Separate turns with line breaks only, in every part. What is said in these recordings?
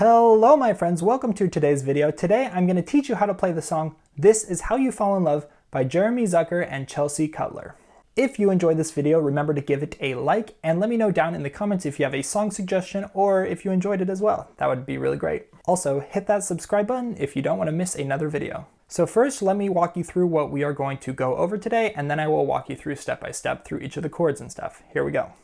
Hello my friends, welcome to today's video. Today I'm going to teach you how to play the song This Is How You Fall in Love by Jeremy Zucker and Chelsea Cutler. If you enjoyed this video, remember to give it a like and let me know down in the comments if you have a song suggestion or if you enjoyed it as well. That would be really great. Also, hit that subscribe button if you don't want to miss another video. So first, let me walk you through what we are going to go over today, and then I will walk you through step by step through each of the chords and stuff. Here we go.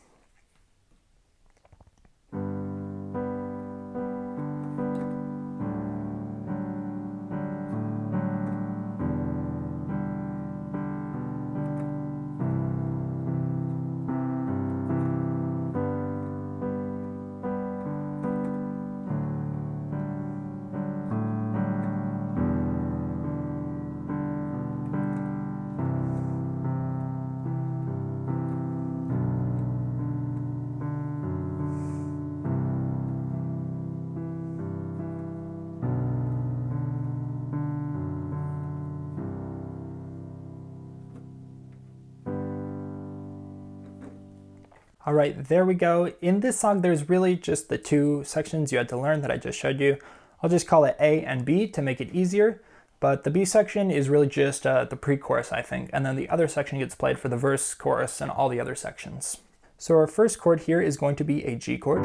All right, there we go. In this song, there's really just the two sections you had to learn that I just showed you. I'll just call it A and B to make it easier, but the B section is really just the pre-chorus, I think, and then the other section gets played for the verse, chorus, and all the other sections. So our first chord here is going to be a G chord.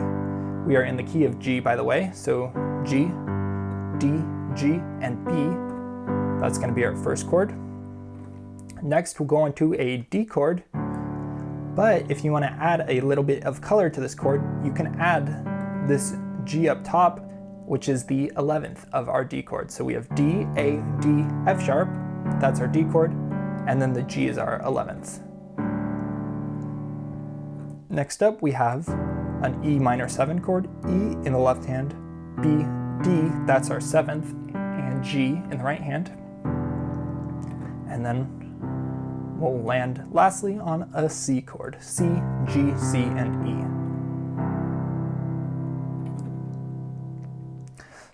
We are in the key of G, by the way, so G, D, G, and B. That's going to be our first chord. Next, we'll go on to a D chord. But if you want to add a little bit of color to this chord, you can add this G up top, which is the 11th of our D chord. So we have D, A, D, F sharp, that's our D chord, and then the G is our 11th. Next up we have an E minor 7 chord, E in the left hand, B, D, that's our 7th, and G in the right hand. And then we'll land lastly on a C chord, C, G, C, and E.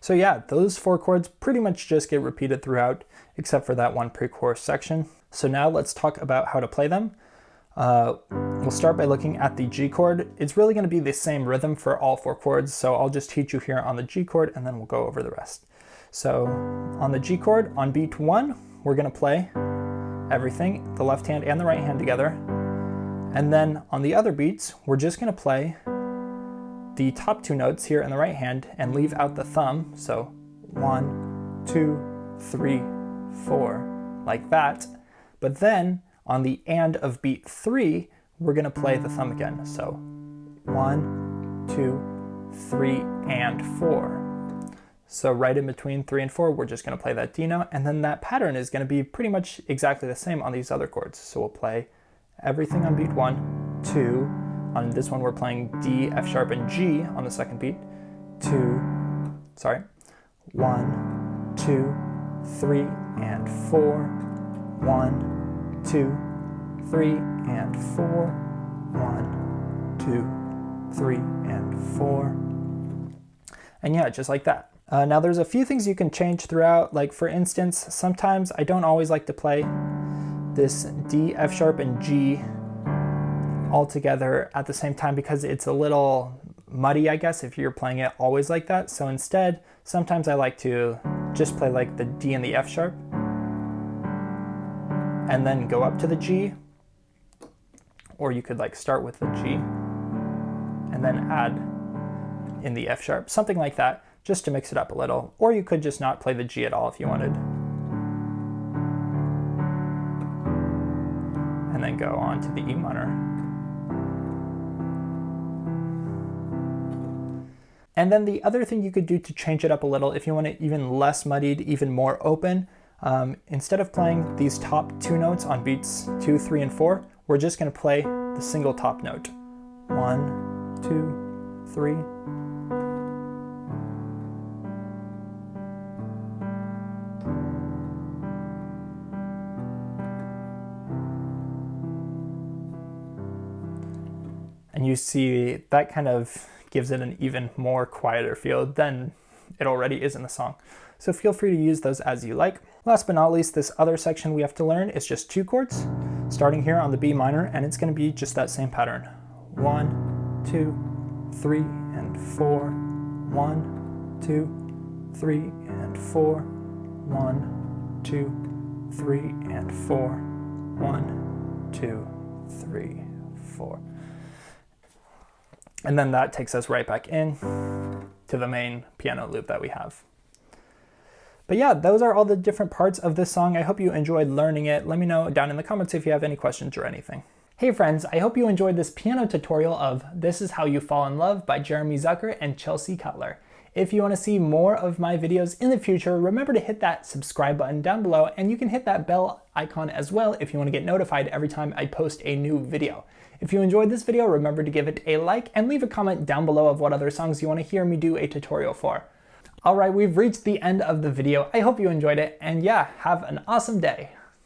So yeah, those four chords pretty much just get repeated throughout, except for that one pre-chorus section. So now let's talk about how to play them. We'll start by looking at the G chord. It's really going to be the same rhythm for all four chords, so I'll just teach you here on the G chord and then we'll go over the rest. So on the G chord, on beat 1, we're going to play everything, the left hand and the right hand together. And then on the other beats, we're just going to play the top two notes here in the right hand and leave out the thumb. So 1, 2, 3, 4, like that. But then on the and of beat 3, we're going to play the thumb again. So 1, 2, 3, and 4. So right in between 3 and 4, we're just going to play that D note, and then that pattern is going to be pretty much exactly the same on these other chords. So we'll play everything on beat 1, 2, on this one we're playing D, F sharp, and G on the second beat, 1, 2, 3, and 4, 1, 2, 3, and 4, 1, 2, 3, and 4. And yeah, just like that. Now there's a few things you can change throughout, like for instance, sometimes I don't always like to play this D, F sharp, and G all together at the same time because it's a little muddy, I guess, if you're playing it always like that. So instead, sometimes I like to just play like the D and the F sharp and then go up to the G, or you could like start with the G and then add in the F sharp, something like that, just to mix it up a little. Or you could just not play the G at all if you wanted. And then go on to the E minor. And then the other thing you could do to change it up a little, if you want it even less muddied, even more open, instead of playing these top two notes on beats 2, 3, and 4, we're just going to play the single top note. 1, 2, 3. And you see that kind of gives it an even more quieter feel than it already is in the song. So feel free to use those as you like. Last but not least, this other section we have to learn is just two chords, starting here on the B minor, and it's going to be just that same pattern. 1, 2, 3, and 4. 1, 2, 3, and 4, 1, 2, 3, and 4, 1, 2, 3, 4. And then that takes us right back in to the main piano loop that we have. But yeah, those are all the different parts of this song. I hope you enjoyed learning it. Let me know down in the comments if you have any questions or anything. Hey friends, I hope you enjoyed this piano tutorial of This Is How You Fall in Love by Jeremy Zucker and Chelsea Cutler. If you want to see more of my videos in the future, remember to hit that subscribe button down below, and you can hit that bell icon as well if you want to get notified every time I post a new video. If you enjoyed this video, remember to give it a like and leave a comment down below of what other songs you want to hear me do a tutorial for. Alright, we've reached the end of the video. I hope you enjoyed it, and yeah, have an awesome day.